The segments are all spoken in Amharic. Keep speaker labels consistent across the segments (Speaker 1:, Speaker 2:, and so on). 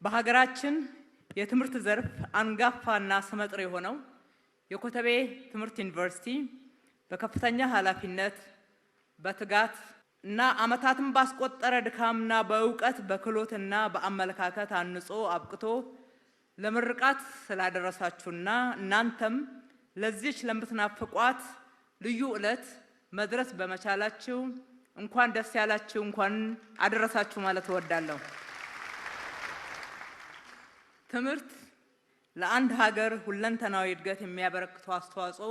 Speaker 1: በሀገራችን የትምህርት ዘርፍ አንጋፋና ስመጥር የሆነው የኮተቤ ትምህርት ዩኒቨርሲቲ በከፍተኛ ኃላፊነት በትጋት እና ዓመታትን ባስቆጠረ ድካምና በእውቀት በክህሎትና በአመለካከት አንጾ አብቅቶ ለምርቃት ስላደረሳችሁና እናንተም ለዚች ለምትናፍቋት ልዩ ዕለት መድረስ በመቻላችሁ እንኳን ደስ ያላችሁ፣ እንኳን አደረሳችሁ ማለት እወዳለሁ። ትምህርት ለአንድ ሀገር ሁለንተናዊ እድገት የሚያበረክተው አስተዋጽኦ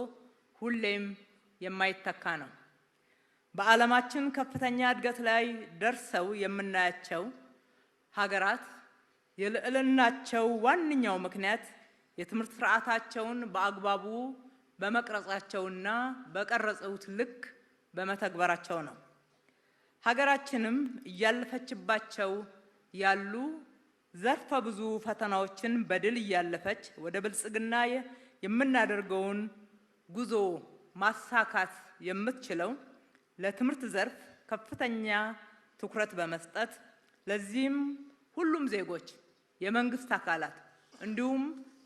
Speaker 1: ሁሌም የማይተካ ነው። በዓለማችን ከፍተኛ እድገት ላይ ደርሰው የምናያቸው ሀገራት የልዕልናቸው ዋነኛው ምክንያት የትምህርት ስርዓታቸውን በአግባቡ በመቅረጻቸውና በቀረጹት ልክ በመተግበራቸው ነው። ሀገራችንም እያለፈችባቸው ያሉ ዘርፈ ብዙ ፈተናዎችን በድል እያለፈች ወደ ብልጽግና የምናደርገውን ጉዞ ማሳካት የምትችለው ለትምህርት ዘርፍ ከፍተኛ ትኩረት በመስጠት ለዚህም ሁሉም ዜጎች፣ የመንግስት አካላት እንዲሁም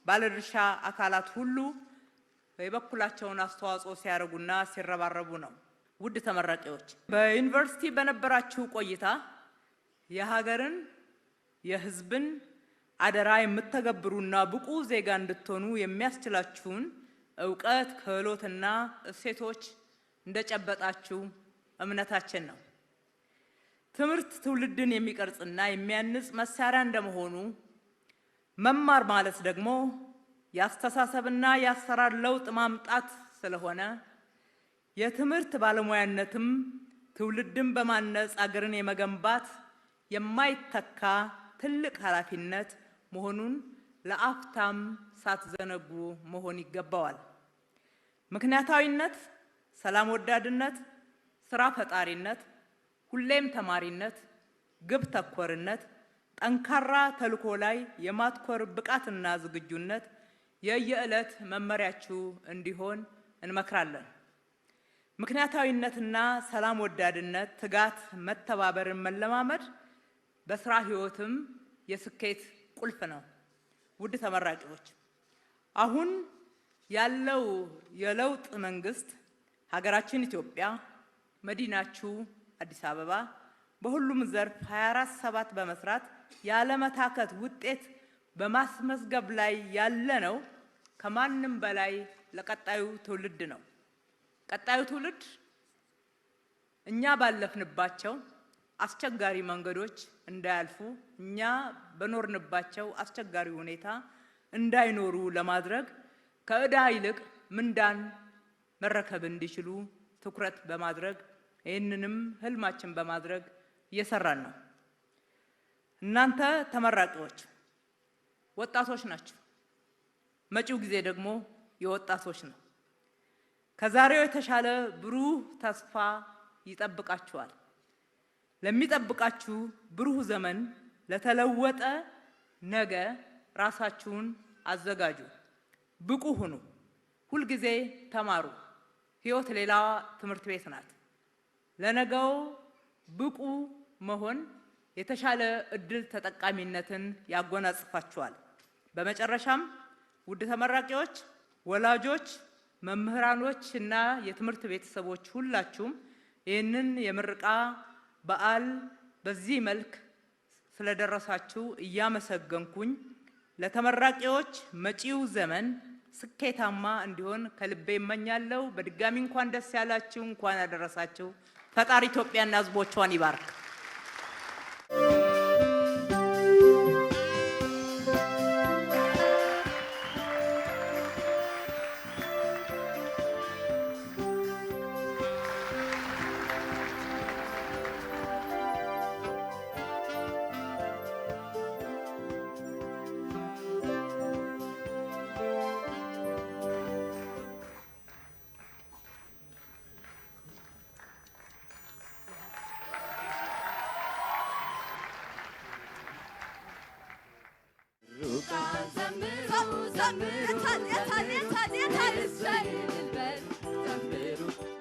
Speaker 1: ባለድርሻ አካላት ሁሉ የበኩላቸውን አስተዋጽኦ ሲያደርጉና ሲረባረቡ ነው። ውድ ተመራቂዎች፣ በዩኒቨርሲቲ በነበራችሁ ቆይታ የሀገርን የሕዝብን አደራ የምትተገብሩና ብቁ ዜጋ እንድትሆኑ የሚያስችላችሁን እውቀት፣ ክህሎትና እሴቶች እንደጨበጣችሁ እምነታችን ነው። ትምህርት ትውልድን የሚቀርጽና የሚያንጽ መሳሪያ እንደመሆኑ መማር ማለት ደግሞ የአስተሳሰብና የአሰራር ለውጥ ማምጣት ስለሆነ የትምህርት ባለሙያነትም ትውልድን በማነጽ አገርን የመገንባት የማይተካ ትልቅ ኃላፊነት መሆኑን ለአፍታም ሳትዘነጉ መሆን ይገባዋል። ምክንያታዊነት፣ ሰላም ወዳድነት፣ ስራ ፈጣሪነት፣ ሁሌም ተማሪነት፣ ግብ ተኮርነት፣ ጠንካራ ተልዕኮ ላይ የማትኮር ብቃትና ዝግጁነት የየዕለት መመሪያችሁ እንዲሆን እንመክራለን። ምክንያታዊነትና ሰላም ወዳድነት፣ ትጋት፣ መተባበርን መለማመድ በስራ ህይወትም የስኬት ቁልፍ ነው። ውድ ተመራቂዎች፣ አሁን ያለው የለውጥ መንግስት ሀገራችን ኢትዮጵያ፣ መዲናችሁ አዲስ አበባ በሁሉም ዘርፍ 24/7 በመስራት ያለመታከት ውጤት በማስመዝገብ ላይ ያለ ነው። ከማንም በላይ ለቀጣዩ ትውልድ ነው። ቀጣዩ ትውልድ እኛ ባለፍንባቸው አስቸጋሪ መንገዶች እንዳያልፉ፣ እኛ በኖርንባቸው አስቸጋሪ ሁኔታ እንዳይኖሩ ለማድረግ ከዕዳ ይልቅ ምንዳን መረከብ እንዲችሉ ትኩረት በማድረግ ይህንንም ህልማችን በማድረግ እየሰራን ነው። እናንተ ተመራቂዎች ወጣቶች ናቸው። መጪው ጊዜ ደግሞ የወጣቶች ነው። ከዛሬው የተሻለ ብሩህ ተስፋ ይጠብቃችኋል። ለሚጠብቃችሁ ብሩህ ዘመን፣ ለተለወጠ ነገ ራሳችሁን አዘጋጁ፣ ብቁ ሁኑ፣ ሁልጊዜ ተማሩ። ህይወት ሌላ ትምህርት ቤት ናት። ለነገው ብቁ መሆን የተሻለ እድል ተጠቃሚነትን ያጎናጽፋችኋል። በመጨረሻም ውድ ተመራቂዎች፣ ወላጆች፣ መምህራኖች እና የትምህርት ቤተሰቦች ሁላችሁም ይህንን የምረቃ በዓል በዚህ መልክ ስለደረሳችሁ እያመሰገንኩኝ ለተመራቂዎች መጪው ዘመን ስኬታማ እንዲሆን ከልቤ እመኛለሁ። በድጋሚ እንኳን ደስ ያላችሁ፣ እንኳን አደረሳችሁ። ፈጣሪ ኢትዮጵያና ሕዝቦቿን ይባርክ።
Speaker 2: ዘምሩ